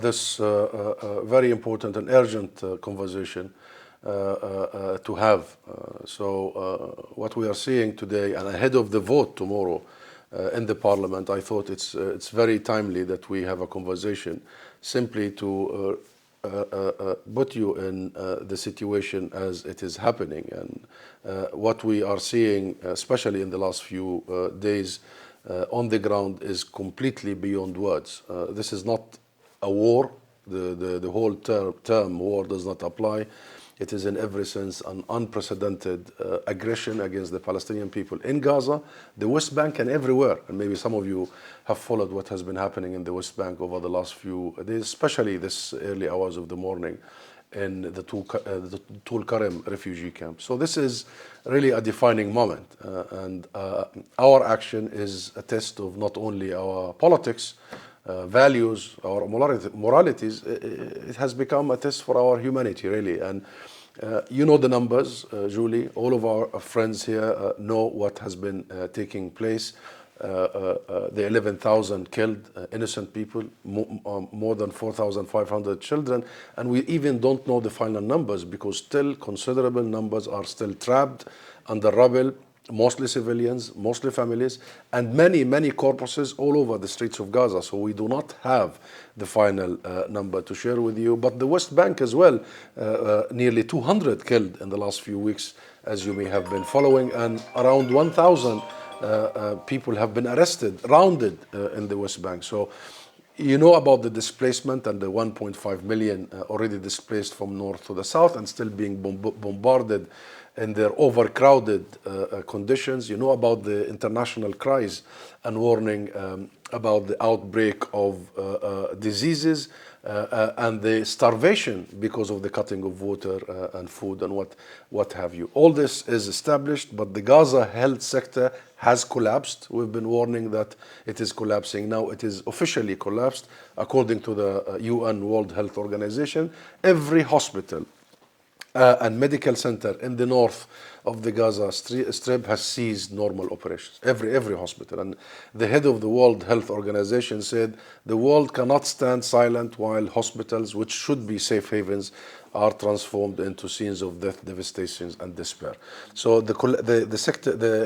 this very important and urgent conversation to have. What we are seeing today, and ahead of the vote tomorrow in the Parliament, I thought it's very timely that we have a conversation simply to put you in the situation as it is happening, and what we are seeing, especially in the last few days on the ground, is completely beyond words. This is not a war. The whole term war does not apply. It is in every sense an unprecedented aggression against the Palestinian people in Gaza, the West Bank, and everywhere. And maybe some of you have followed what has been happening in the West Bank over the last few days, especially this early hours of the morning in the Tul Karim refugee camp. So this is really a defining moment. And our action is a test of not only our politics, values, our moralities. It has become a test for our humanity, really. And you know the numbers, Julie. All of our friends here know what has been taking place. The 11,000 killed, innocent people, more than 4,500 children. And we even don't know the final numbers, because still considerable numbers are still trapped under rubble, mostly civilians, mostly families, and many, many corpses all over the streets of Gaza. So we do not have the final number to share with you. But the West Bank as well, nearly 200 killed in the last few weeks, as you may have been following, and around 1,000 people have been arrested, rounded in the West Bank. So you know about the displacement and the 1.5 million already displaced from north to the south and still being bombarded in their overcrowded conditions. You know about the international cries and warning about the outbreak of diseases and the starvation because of the cutting of water and food and what have you. All this is established, but the Gaza health sector has collapsed. We've been warning that it is collapsing. Now it is officially collapsed. According to the UN World Health Organization, every hospital and medical center in the north of the Gaza Strip has ceased normal operations. Every hospital. And the head of the World Health Organization said the world cannot stand silent while hospitals, which should be safe havens, are transformed into scenes of death, devastation, and despair. So the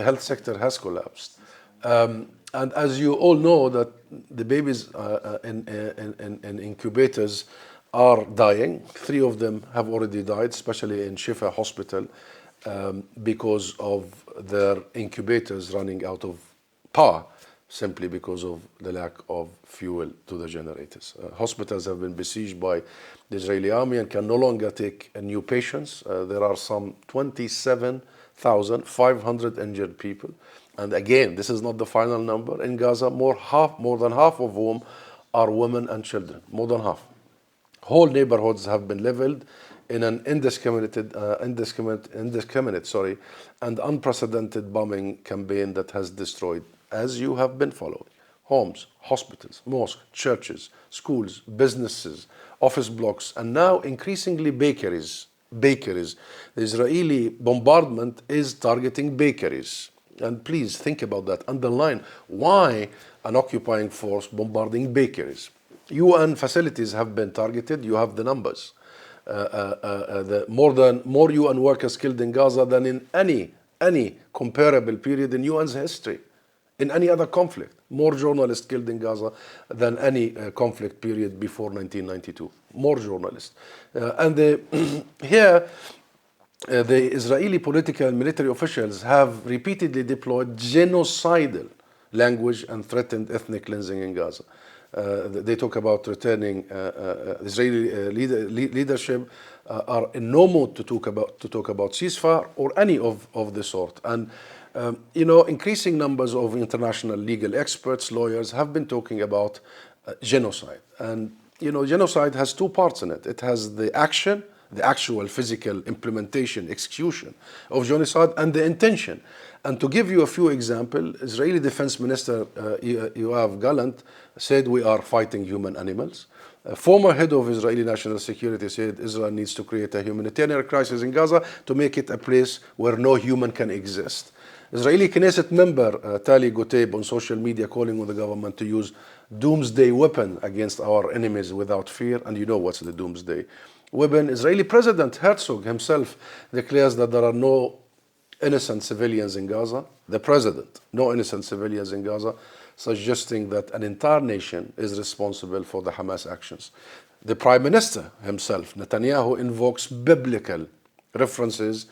health sector has collapsed. And as you all know, that the babies in incubators are dying. 3 of them have already died, especially in Shifa Hospital, because of their incubators running out of power, simply because of the lack of fuel to the generators. Hospitals have been besieged by the Israeli army and can no longer take new patients. There are some 27,500 injured people. And again, this is not the final number. In Gaza, more than half of whom are women and children, more than half. Whole neighborhoods have been leveled in an indiscriminate and unprecedented bombing campaign that has destroyed, as you have been following, homes, hospitals, mosques, churches, schools, businesses, office blocks, and now increasingly bakeries. The Israeli bombardment is targeting bakeries. And please think about that. Underline why an occupying force bombarding bakeries. UN facilities have been targeted. You have the numbers. More UN workers killed in Gaza than in any comparable period in UN's history, in any other conflict. More journalists killed in Gaza than any conflict period before 1992. More journalists. Here, the Israeli political and military officials have repeatedly deployed genocidal language and threatened ethnic cleansing in Gaza. They talk about returning Israeli leadership are in no mood to talk about ceasefire or any of the sort. And increasing numbers of international legal experts, lawyers have been talking about genocide. And genocide has 2 parts in it. It has the action, the actual physical implementation, execution of genocide, and the intention. And to give you a few examples, Israeli Defense Minister Yoav Gallant said we are fighting human animals. A former head of Israeli national security said Israel needs to create a humanitarian crisis in Gaza to make it a place where no human can exist. Israeli Knesset member Tali Goteib on social media calling on the government to use doomsday weapon against our enemies without fear. And you know what's the doomsday weapon. Israeli President Herzog himself declares that there are no innocent civilians in Gaza. The president, no innocent civilians in Gaza, suggesting that an entire nation is responsible for the Hamas actions. The Prime Minister himself, Netanyahu, invokes biblical references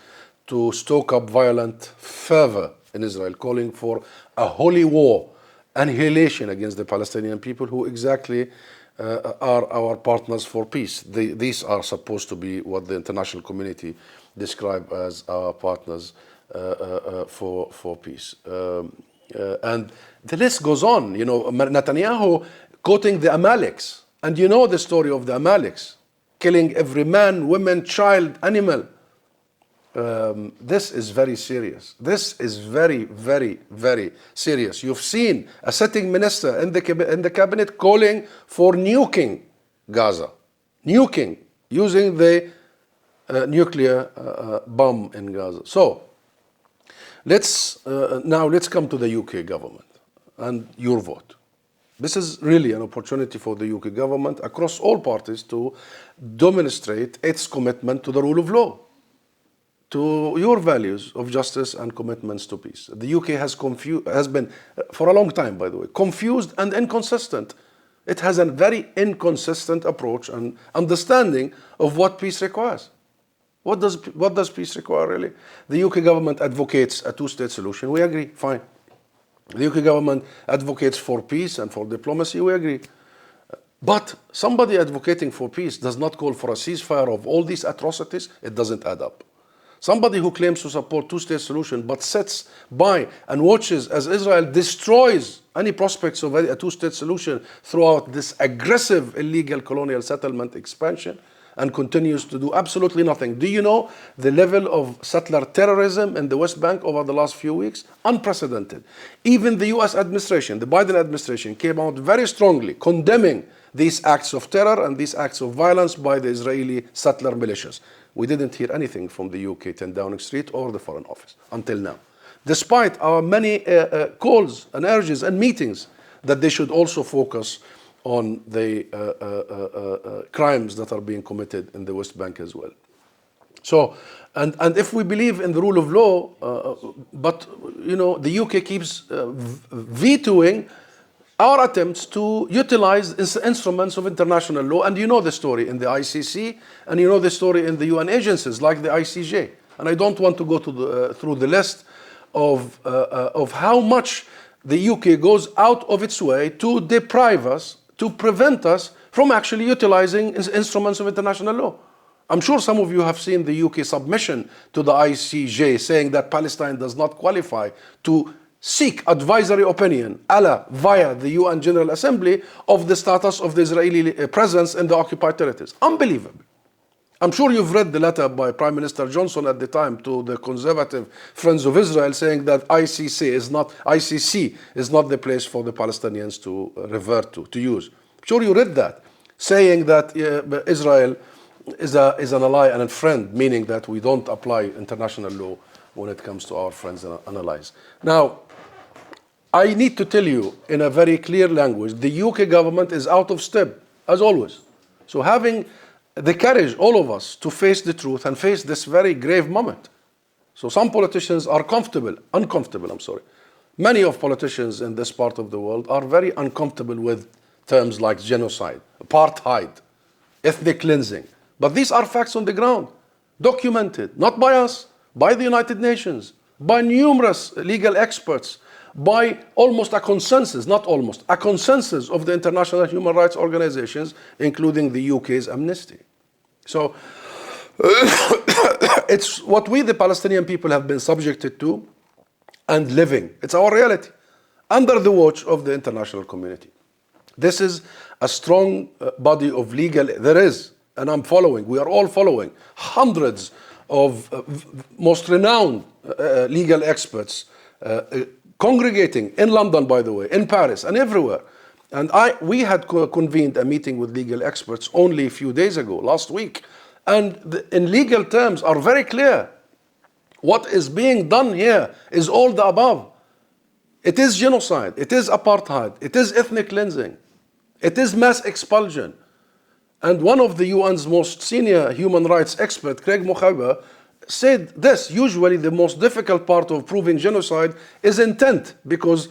to stoke up violent fervor in Israel, calling for a holy war, annihilation against the Palestinian people, who exactly are our partners for peace. These are supposed to be what the international community describe as our partners for peace. And the list goes on. You know, Netanyahu quoting the Amaleks. And you know the story of the Amaleks, killing every man, woman, child, animal. This is very serious. This is very, very, very serious. You've seen a sitting minister in the cabinet calling for nuking Gaza, nuking, using the nuclear bomb in Gaza. So let's come to the UK government and your vote. This is really an opportunity for the UK government across all parties to demonstrate its commitment to the rule of law, to your values of justice and commitments to peace. The UK has been, for a long time, by the way, confused and inconsistent. It has a very inconsistent approach and understanding of what peace requires. What does peace require, really? The UK government advocates a two-state solution. We agree, fine. The UK government advocates for peace and for diplomacy. We agree. But somebody advocating for peace does not call for a ceasefire of all these atrocities. It doesn't add up. Somebody who claims to support two-state solution but sits by and watches as Israel destroys any prospects of a two-state solution throughout this aggressive illegal colonial settlement expansion and continues to do absolutely nothing. Do you know the level of settler terrorism in the West Bank over the last few weeks? Unprecedented. Even the US administration, the Biden administration, came out very strongly condemning these acts of terror and these acts of violence by the Israeli settler militias. We didn't hear anything from the UK 10 Downing Street or the Foreign Office until now, despite our many calls and urges and meetings that they should also focus on the crimes that are being committed in the West Bank as well. So, and if we believe in the rule of law, but you know, the UK keeps vetoing our attempts to utilize instruments of international law, and you know the story in the ICC, and you know the story in the UN agencies like the ICJ. And I don't want to go to through the list of how much the UK goes out of its way to deprive us, to prevent us from actually utilizing instruments of international law. I'm sure some of you have seen the UK submission to the ICJ saying that Palestine does not qualify to seek advisory opinion via the UN General Assembly of the status of the Israeli presence in the occupied territories. Unbelievable. I'm sure you've read the letter by Prime Minister Johnson at the time to the conservative Friends of Israel saying that ICC is not the place for the Palestinians to revert to use. I'm sure you read that, saying that Israel is an ally and a friend, meaning that we don't apply international law when it comes to our friends and allies. Now, I need to tell you in a very clear language, the UK government is out of step, as always. So having the courage, all of us, to face the truth and face this very grave moment. So some politicians are uncomfortable. Many of politicians in this part of the world are very uncomfortable with terms like genocide, apartheid, ethnic cleansing. But these are facts on the ground, documented, not by us, by the United Nations, by numerous legal experts, by almost a consensus of the international human rights organizations, including the UK's Amnesty. So it's what we, the Palestinian people, have been subjected to and living. It's our reality, under the watch of the international community. This is a strong body of legal, and we are all following, hundreds of most renowned legal experts congregating in London, by the way, in Paris and everywhere. And we had convened a meeting with legal experts only a few days ago, last week. And in legal terms are very clear. What is being done here is all the above. It is genocide, it is apartheid, it is ethnic cleansing. It is mass expulsion. And one of the UN's most senior human rights expert, Craig Mokhawa, said this: usually the most difficult part of proving genocide is intent, because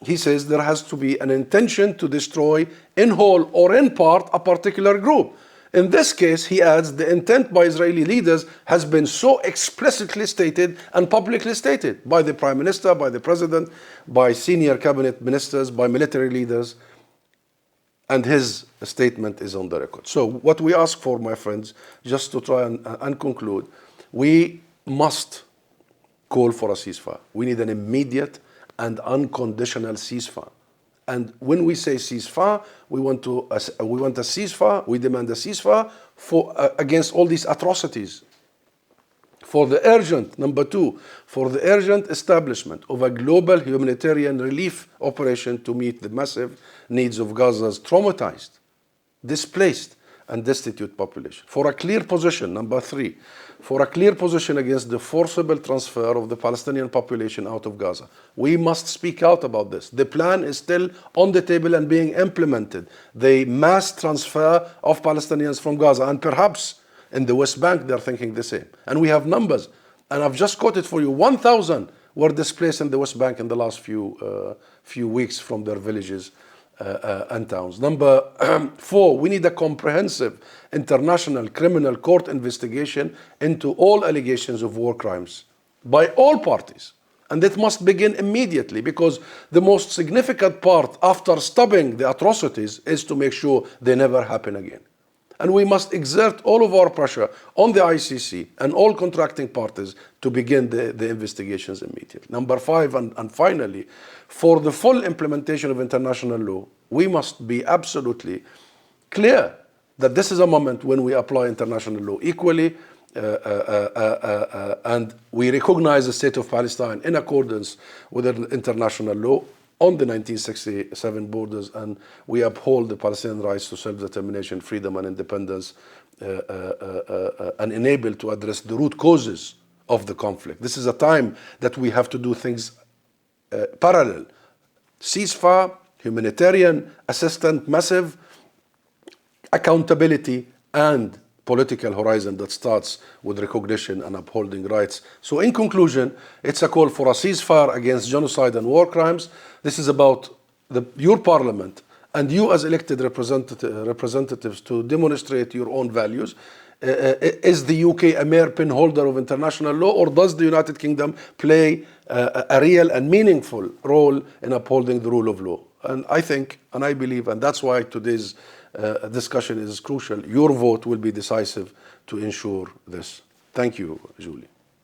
he says there has to be an intention to destroy in whole or in part a particular group. In this case, he adds, the intent by Israeli leaders has been so explicitly stated and publicly stated by the Prime Minister, by the President, by senior cabinet ministers, by military leaders, and his statement is on the record. So what we ask for, my friends, just to try and conclude, we must call for a ceasefire. We need an immediate and unconditional ceasefire. And when we say ceasefire, we want a ceasefire, we demand a ceasefire against all these atrocities. Number two, for the urgent establishment of a global humanitarian relief operation to meet the massive needs of Gaza's traumatized, displaced, and destitute population. For a clear position, number three, for a clear position against the forcible transfer of the Palestinian population out of Gaza. We must speak out about this. The plan is still on the table and being implemented. The mass transfer of Palestinians from Gaza, and perhaps in the West Bank they're thinking the same. And we have numbers, and I've just quoted for you, 1,000 were displaced in the West Bank in the last few weeks from their villages and towns. Number four, we need a comprehensive international criminal court investigation into all allegations of war crimes by all parties. And it must begin immediately, because the most significant part after stopping the atrocities is to make sure they never happen again. And we must exert all of our pressure on the ICC and all contracting parties to begin the investigations immediately. Number five, and finally, for the full implementation of international law, we must be absolutely clear that this is a moment when we apply international law equally, and we recognize the state of Palestine in accordance with international law on the 1967 borders, and we uphold the Palestinian rights to self-determination, freedom, and independence, and enable to address the root causes of the conflict. This is a time that we have to do things parallel. Ceasefire, humanitarian assistance, massive accountability, and political horizon that starts with recognition and upholding rights. So in conclusion, it's a call for a ceasefire against genocide and war crimes. This is about your parliament and you as elected representatives to demonstrate your own values. Is the UK a mere pinholder of international law, or does the United Kingdom play a real and meaningful role in upholding the rule of law? And I think, and I believe, and that's why today's discussion is crucial, your vote will be decisive to ensure this. Thank you, Julie.